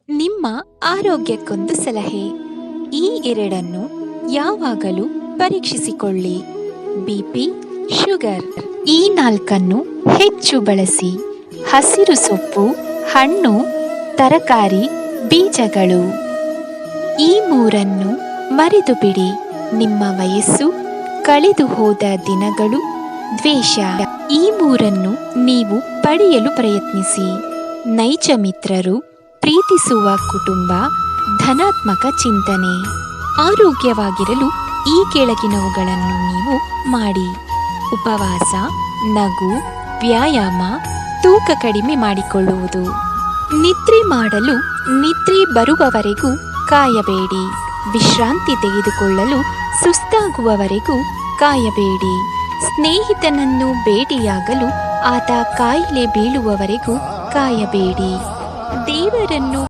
ನಿಮ್ಮ ಆರೋಗ್ಯಕ್ಕೊಂದು ಸಲಹೆ. ಈ ಎರಡನ್ನು ಯಾವಾಗಲೂ ಪರೀಕ್ಷಿಸಿಕೊಳ್ಳಿ. ಬಿಪಿ, ಶುಗರ್ ಈ ನಾಲ್ಕನ್ನು ಹೆಚ್ಚು ಬಳಸಿ. ಹಸಿರು ಸೊಪ್ಪು, ಹಣ್ಣು, ತರಕಾರಿ, ಬೀಜಗಳು ಈ ಮೂರನ್ನು ಮರೆತು ಬಿಡಿ. ನಿಮ್ಮ ವಯಸ್ಸು, ಕಳೆದು ಹೋದ ದಿನಗಳು, ದ್ವೇಷ ಈ ಮೂರನ್ನು ನೀವು ಪಡೆಯಲು ಪ್ರಯತ್ನಿಸಿ. ನೈಜ ಮಿತ್ರರು, ಪ್ರೀತಿಸುವ ಕುಟುಂಬ, ಧನಾತ್ಮಕ ಚಿಂತನೆ. ಆರೋಗ್ಯವಾಗಿರಲು ಈ ಕೆಳಗಿನವುಗಳನ್ನು ನೀವು ಮಾಡಿ: ಉಪವಾಸ, ನಗು, ವ್ಯಾಯಾಮ, ತೂಕ ಕಡಿಮೆ ಮಾಡಿಕೊಳ್ಳುವುದು. ನಿದ್ರೆ ಮಾಡಲು ನಿದ್ರೆ ಬರುವವರೆಗೂ ಕಾಯಬೇಡಿ. ವಿಶ್ರಾಂತಿ ತೆಗೆದುಕೊಳ್ಳಲು ಸುಸ್ತಾಗುವವರೆಗೂ ಕಾಯಬೇಡಿ. ಸ್ನೇಹಿತನನ್ನು ಭೇಟಿಯಾಗಲು ಆತ ಕಾಯಿಲೆ ಬೀಳುವವರೆಗೂ ಕಾಯಬೇಡಿ. ದೇವರನ್ನು